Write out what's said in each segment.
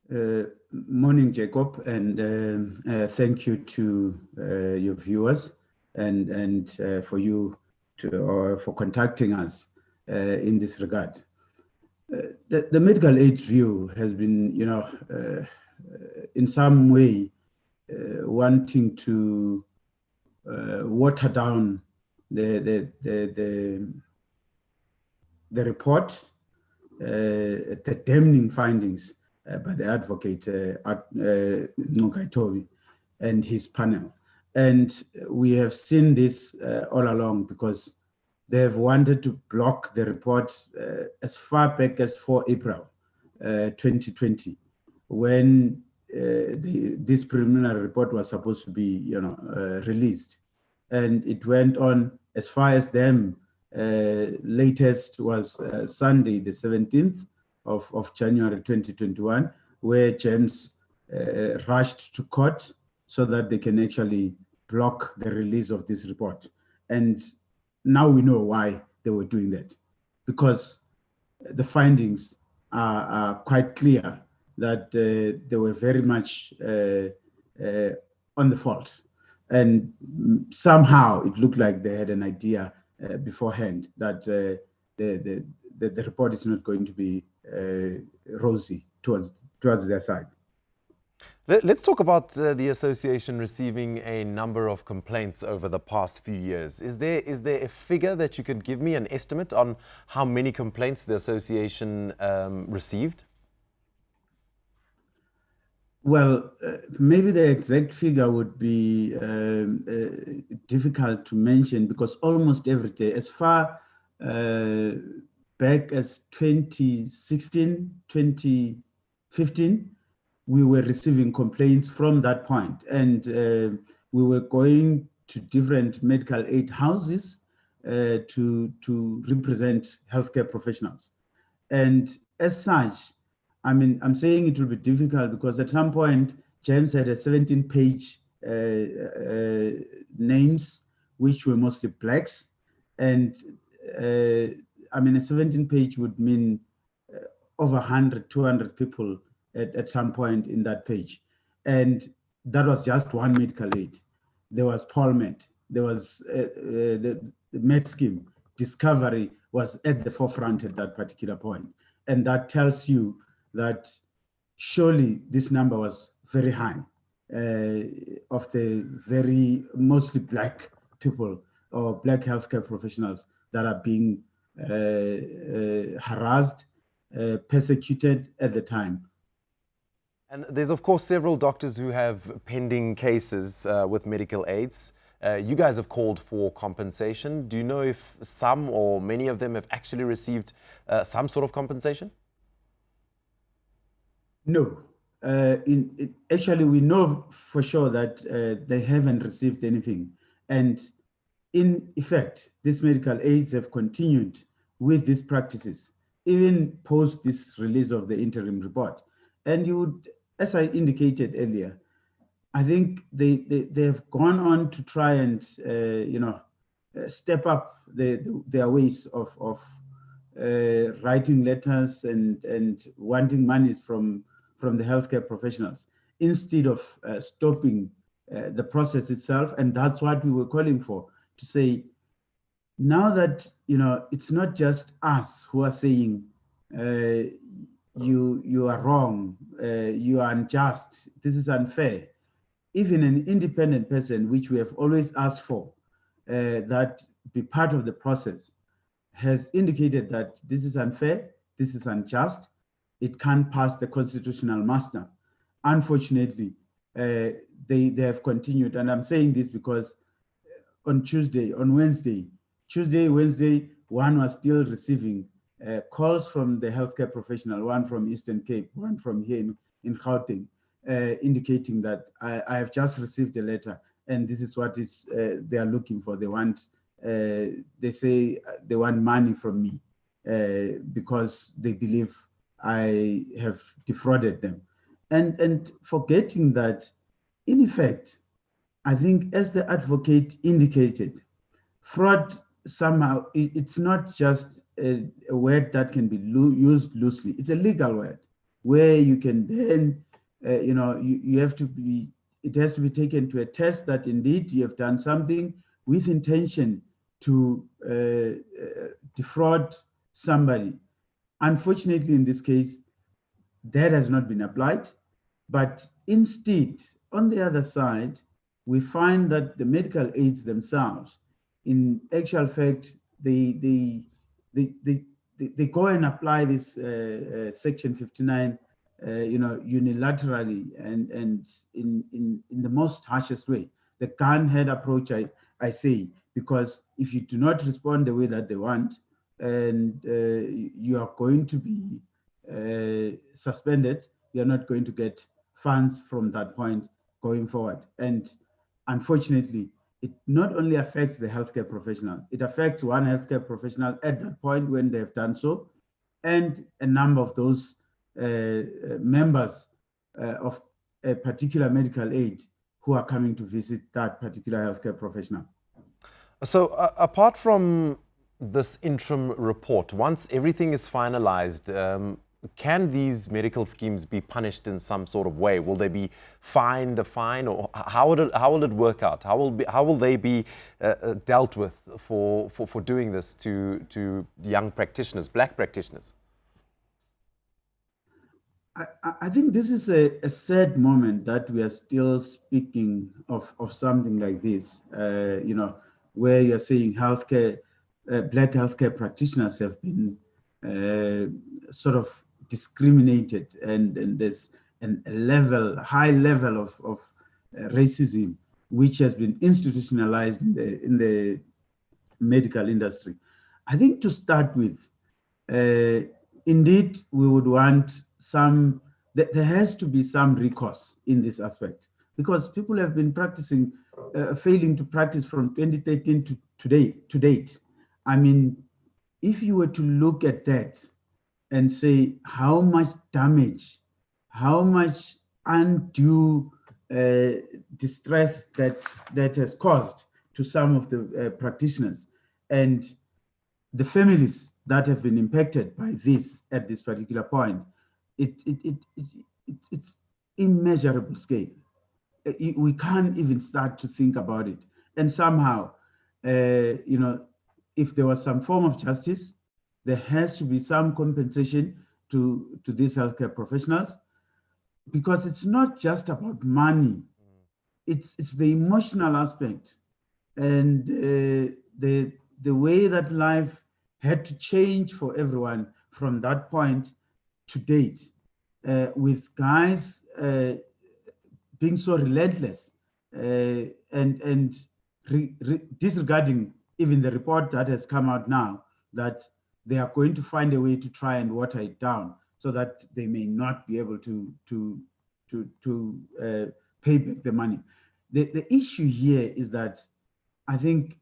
Morning, Jacob, and thank you to your viewers and for you to or for contacting us in this regard. The medical aid view has been, in some way wanting to water down the report, the damning findings by the advocate Ngcukaitobi and his panel. And we have seen this all along because they have wanted to block the report as far back as 4 April 2020, when this preliminary report was supposed to be released. And it went on as far as them. Latest was Sunday, the 17th of January 2021, where James rushed to court so that they can actually block the release of this report. And now we know why they were doing that, because the findings are quite clear that they were very much on the fault. And somehow it looked like they had an idea beforehand that the report is not going to be rosy towards their side. Let's talk about the association receiving a number of complaints over the past few years. Is there a figure that you could give me, an estimate on how many complaints the association received? Well, maybe the exact figure would be difficult to mention, because almost every day, as far back as 2016, 2015, we were receiving complaints from that point. And we were going to different medical aid houses to represent healthcare professionals. And as such, I mean, I'm saying it will be difficult because at some point, James had a 17-page names, which were mostly blacks. And I mean, a 17-page would mean over 100, 200 people at some point in that page. And that was just one medical aid. There was Polmed, there was the Medscheme, Discovery was at the forefront at that particular point. And that tells you that surely this number was very high of the very mostly black people or black healthcare professionals that are being harassed, persecuted at the time. And there's, of course, several doctors who have pending cases with medical aids. You guys have called for compensation. Do you know if some or many of them have actually received some sort of compensation? No. Actually, we know for sure that they haven't received anything. And in effect, these medical aids have continued with these practices, even post this release of the interim report. And you would, as I indicated earlier, I think they have gone on to try and step up their ways of writing letters and wanting monies from the healthcare professionals instead of stopping the process itself. And that's what we were calling for, to say, now that it's not just us who are saying you are wrong, you are unjust, this is unfair. Even an independent person, which we have always asked for, that be part of the process, has indicated that this is unfair, this is unjust, it can't pass the constitutional muster. Unfortunately, they have continued, and I'm saying this because on Wednesday, one was still receiving calls from the healthcare professional, one from Eastern Cape, one from here in Gauteng, indicating that I have just received a letter and this is what is they are looking for. They want, they say they want money from me because they believe I have defrauded them. And forgetting that, in effect, I think as the advocate indicated, fraud somehow, it's not just a word that can be used loosely. It's a legal word. where you can then, you have to be, it has to be taken to a test that indeed you have done something with intention to defraud somebody. Unfortunately, in this case, that has not been applied, but instead, on the other side, we find that the medical aids themselves, in actual fact, they go and apply this Section 59, unilaterally and in the most harshest way. The gun-head approach, I say, because if you do not respond the way that they want, and you are going to be suspended, you're not going to get funds from that point going forward. And unfortunately, it not only affects the healthcare professional, it affects one healthcare professional at that point when they have done so, and a number of those members of a particular medical aid who are coming to visit that particular healthcare professional. So apart from this interim report, once everything is finalized, can these medical schemes be punished in some sort of way? Will they be fined a fine, or how will it work out? How will they be dealt with for doing this to young practitioners, black practitioners? I think this is a sad moment that we are still speaking of something like this, where you're saying healthcare, black healthcare practitioners have been sort of discriminated, and there's a high level of racism which has been institutionalized in the medical industry. I think to start with, indeed, we would want there has to be some recourse in this aspect, because people have been practicing, failing to practice from 2013 to date. I mean, if you were to look at that and say how much damage, how much undue distress that has caused to some of the practitioners and the families that have been impacted by this at this particular point, it's immeasurable scale. We can't even start to think about it. And somehow, if there was some form of justice, there has to be some compensation to these healthcare professionals, because it's not just about money. It's the emotional aspect, and the way that life had to change for everyone from that point to date, with guys being so relentless and disregarding even the report that has come out now, that they are going to find a way to try and water it down so that they may not be able to pay back the money. The issue here is that I think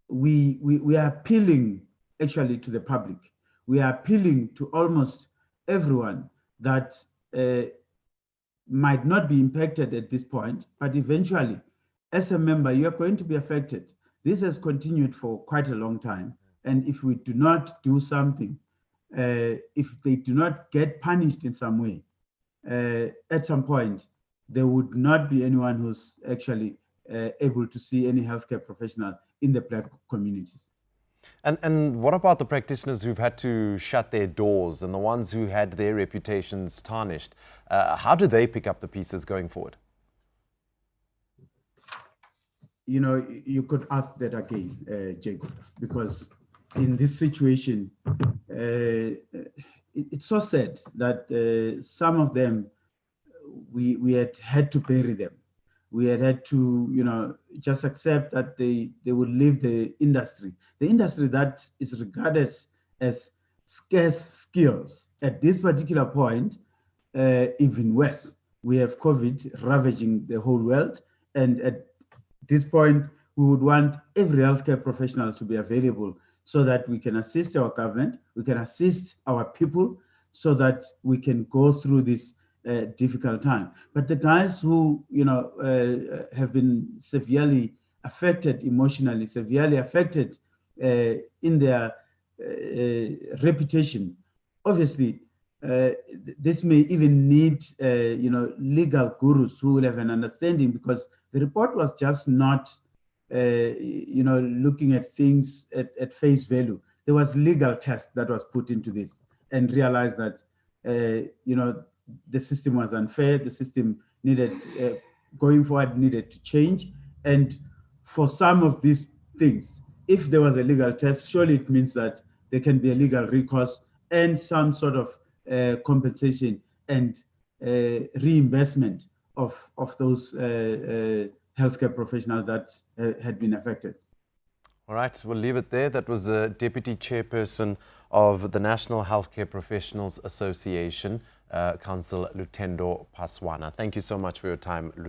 we are appealing actually to the public. We are appealing to almost everyone that might not be impacted at this point, but eventually, as a member, you are going to be affected. This has continued for quite a long time. And if we do not do something, if they do not get punished in some way, at some point, there would not be anyone who's actually able to see any healthcare professional in the black communities. And what about the practitioners who've had to shut their doors and the ones who had their reputations tarnished? How do they pick up the pieces going forward? You could ask that again, Jacob, because in this situation, it's so sad that some of them, we had to bury them. We had to, just accept that they would leave the industry that is regarded as scarce skills. At this particular point, even worse, we have COVID ravaging the whole world. And at this point, we would want every healthcare professional to be available so that we can assist our government, we can assist our people, so that we can go through this difficult time. But the guys who have been severely affected emotionally, severely affected in their reputation, obviously this may even need, legal gurus who will have an understanding, because the report was just not, looking at things at face value. There was legal test that was put into this, and realized that, the system was unfair. The system needed, going forward, needed to change. And for some of these things, if there was a legal test, surely it means that there can be a legal recourse and some sort of compensation and reimbursement of those healthcare professionals that had been affected. All right, we'll leave it there. That was the Deputy Chairperson of the National Healthcare Professionals Association, Council Lutendo Phaswana. Thank you so much for your time, Lutendo.